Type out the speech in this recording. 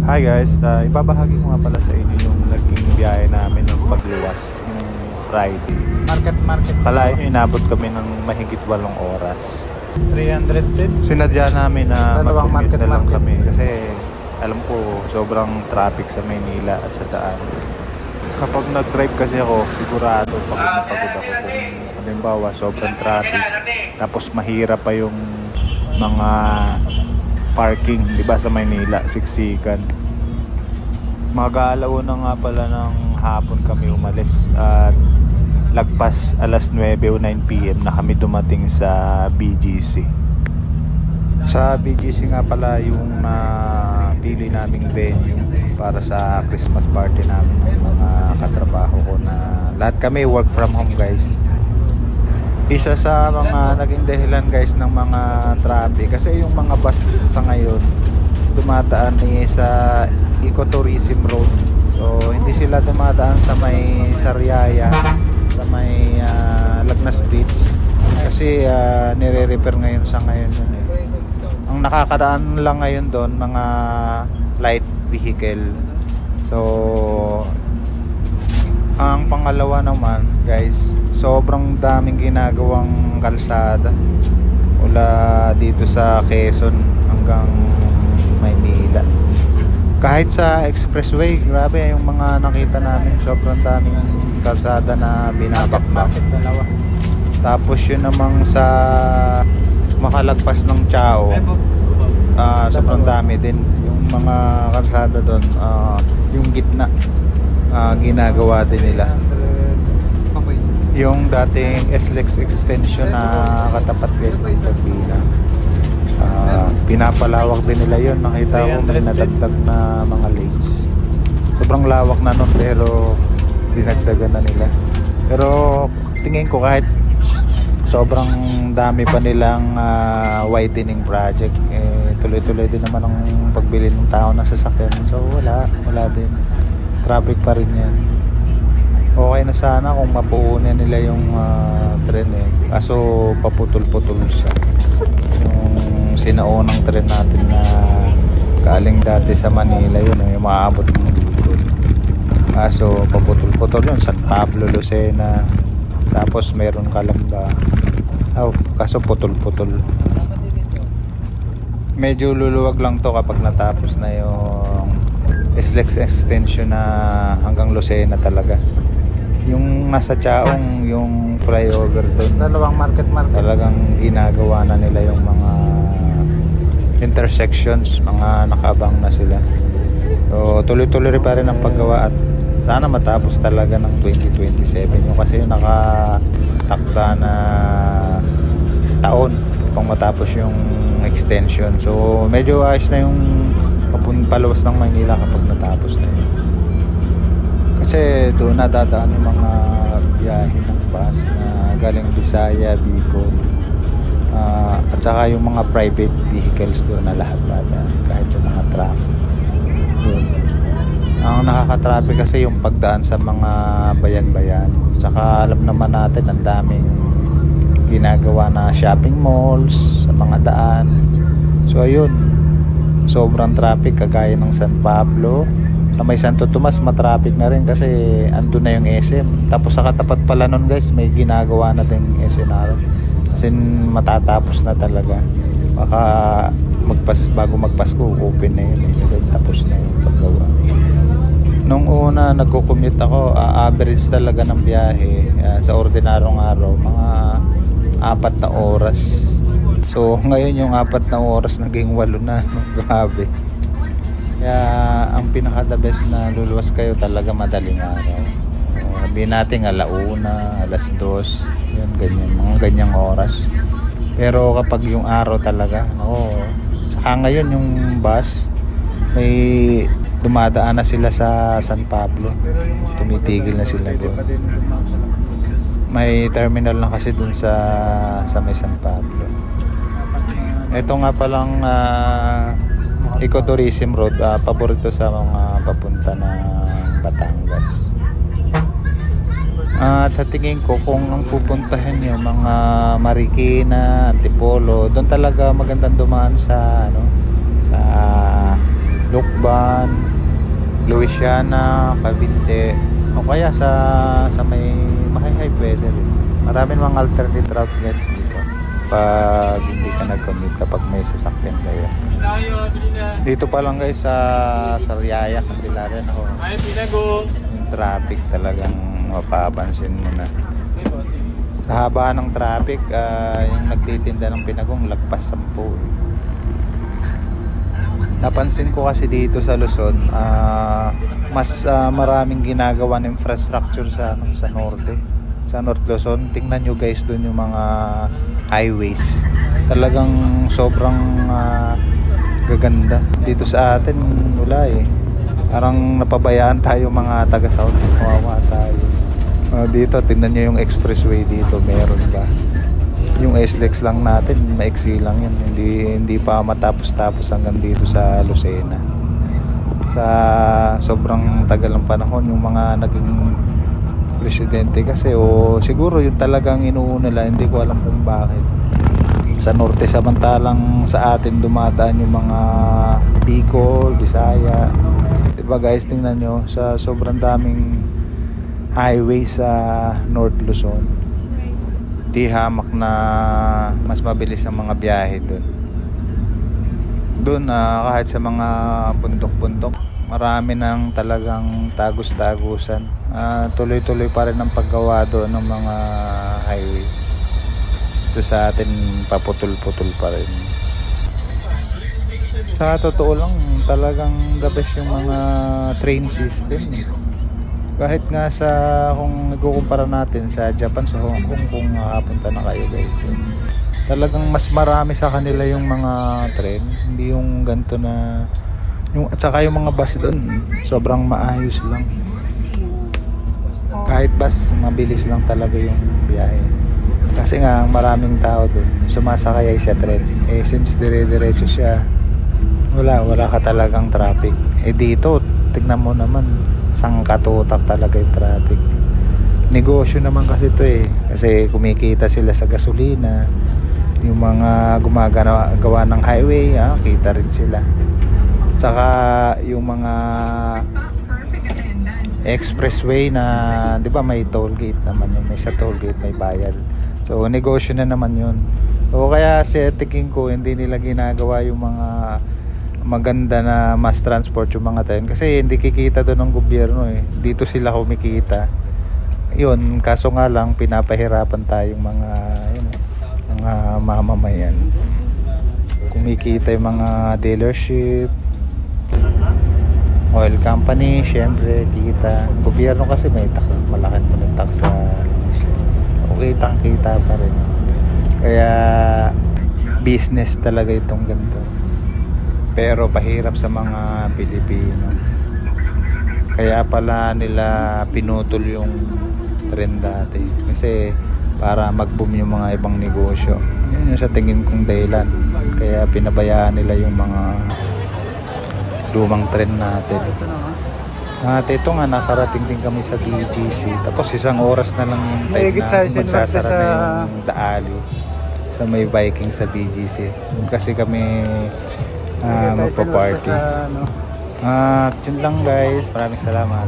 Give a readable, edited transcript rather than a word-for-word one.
Hi guys, ibabahagi ko nga pala sa inyo yung naging biyahe namin ng pagluwas yung Friday. Market. Kalahin nyo, inabot kami ng mahigit 8 oras. 310. Sinadya namin na Dalawang mag-commute na lang market. kami kasi alam ko sobrang traffic sa Maynila at sa daan. Kapag nag-drive kasi ako, sigurado pagod na pagod ako kung halimbawa sobrang traffic. Tapos mahirap pa yung mga parking, di ba, sa Maynila, siksikan. Mag-aalauna nga pala ng hapon kami umalis at lagpas alas 9 o 9 PM na kami dumating sa BGC. Sa BGC nga pala yung napili naming venue para sa Christmas party namin ng mga katrabaho ko na lahat kami work from home guys. Isa sa mga naging dahilan guys ng mga traffic kasi yung mga bus sa ngayon dumadaan sa Ecotourism Road, so hindi sila dumadaan sa may Sariaya, sa may Lagnas Beach kasi nire-repair ngayon sa ngayon yun eh. Ang nakakadaan lang ngayon doon mga light vehicle. So ang pangalawa naman guys, sobrang daming ginagawang kalsada mula dito sa Quezon hanggang Maynila. Kahit sa expressway, grabe yung mga nakita namin, sobrang daming kalsada na binabakbak. Tapos yun namang sa makalagpas ng Chao, sobrang dami din yung mga kalsada doon. Yung gitna ginagawa din nila. Yung dating SLEX extension na katapat guys ng Sabina, pinapalawak din nila yun. Nakita ko may nadagdag na mga lanes. Sobrang lawak na nun pero dinagdagan na nila. Pero tingin ko kahit sobrang dami pa nilang widening project, tuloy-tuloy din naman ang pagbili ng tao na sasakyan. So wala din, traffic pa rin yan. Okay na sana kung mapuunan nila yung tren eh, kaso paputol-putol siya. Yung sinaunang tren natin na galing dati sa Manila, yun yung maabot ng Bicol, kaso paputol-putol yun. San Pablo, Lucena, tapos meron Calamba, kaso putol-putol. Medyo luluwag lang to kapag natapos na yung SLEX extension na hanggang Lucena talaga. Yung nasa Chaong, yung flyover doon, Dalawang market. talagang ginagawa na nila yung mga intersections, mga nakabang na sila. So tuloy-tuloy pa rin ang paggawa at sana matapos talaga ng 2027 yung kasi yung nakatakda na taon pang matapos yung extension. So medyo ayos na yung paluwas ng Maynila kapag natapos na yun. Kasi doon nadadaan yung mga biyahe ng bus na galing Visaya, Bicol, at saka yung mga private vehicles doon na lahat dadaan, kahit yung mga truck doon. Ang nakaka-traffic kasi yung pagdaan sa mga bayan-bayan. Saka alam naman natin ang daming ginagawa na shopping malls sa mga daan. So ayun, sobrang traffic kagaya ng San Pablo. Sa may Santo Tomas matraffic na rin kasi andun na yung SM. Tapos sa katapat pala nun guys, may ginagawa na din SNR. Kasi matatapos na talaga. Baka bago magpasko open na yun eh. Tapos na yung paggawa. Nung una nagko-commute ako, average talaga ng biyahe sa ordinaryong araw mga 4 na oras. So ngayon yung 4 na oras naging 8 na. Grabe. Kaya ang pinaka-the best na luluwas kayo talaga madaling araw. Sabihin natin alauna, alas 2, yun, ganyan, mga ganyang oras. Pero kapag yung araw talaga, saka ngayon yung bus, may dumadaan na sila sa San Pablo. Tumitigil na sila doon. May terminal na kasi doon sa may San Pablo. Ito nga palang Ecotourism Road, paborito sa mga papunta ng Batangas. At sa tingin ko kung ang pupuntahan nyo mga Marikina, Antipolo, doon talaga magandang dumaan sa sa Lukban, Louisiana, Cavite, o kaya sa may Mahay pwede rin. Maraming mga alternate route guys dito pag hindi ka nag-commute kapag may sasakyan kayo. Dito pa lang guys sa Sariaya, Candelaria ako. Yung traffic talagang mapapansin mo na. Sa haba ng traffic, yung nagtitinda ng pinagong lagpas 10. Napansin ko kasi dito sa Luzon, mas maraming ginagawa ng infrastructure sa norte. Sa North Luzon, tingnan nyo guys doon yung mga highways. Talagang sobrang gaganda. Dito sa atin wala eh. Parang napabayaan tayo mga taga South. Kawawa tayo. Dito tingnan nyo yung expressway dito, meron ba? Yung SLEX lang natin maiksi lang yun, hindi pa matapos-tapos hanggang dito sa Lucena. Sa sobrang tagal ng panahon yung mga naging presidente kasi, o siguro yung talagang inuuna nila, hindi ko alam kung bakit. Sa norte samantalang sa atin dumadaan yung mga Bicol, Bisaya, diba guys, tingnan nyo sa sobrang daming highway sa North Luzon, di hamak na mas mabilis ang mga biyahe doon kahit sa mga bundok-bundok marami nang talagang tagus-tagusan. Tuloy-tuloy pa rin ang paggawa doon ng mga highways. Ito sa atin paputol-putol pa rin. Sa totoo lang talagang the best yung mga train system. Kahit nga sa kung ikukumpara natin sa Japan, sa Hong Kong, kung nakapunta na kayo guys, talagang mas marami sa kanila yung mga tren, hindi yung ganito na yung, at saka yung mga bus doon sobrang maayos lang. Kahit bus mabilis lang talaga yung biyahe kasi nga maraming tao doon sumasakay sa tren, since dire-diretso siya, wala ka talagang traffic. Dito tignan mo naman, sangkatutak talaga yung traffic. Negosyo naman kasi ito kasi kumikita sila sa gasolina. Yung mga gumagawa ng highway, kita rin sila. Tsaka yung mga expressway na, di ba may toll gate naman yun, may sa toll gate may bayad. So negosyo na naman yun. So kaya sa tingin ko hindi nila ginagawa yung mga maganda na mass transport yung mga tren kasi hindi kikita doon ng gobyerno dito sila kumikita yun, kaso nga lang pinapahirapan tayong mga mamamayan. Kumikita yung mga dealership, oil company, syempre kita. Gobyerno kasi may malaking tax sa kitang kita pa rin, kaya business talaga itong ganito. Pero pahirap sa mga Pilipino. Kaya pala nila pinutol yung trend dati. Kasi para mag-boom yung mga ibang negosyo. Yun yung sa tingin kong dahilan. Kaya pinabayaan nila yung mga lumang trend natin. At ito nga, nakarating din kami sa BGC. Tapos 1 oras na lang yung time na magsasara na yung Daali sa may Viking sa BGC. Kasi kami magpa-party. Yun lang guys, maraming salamat.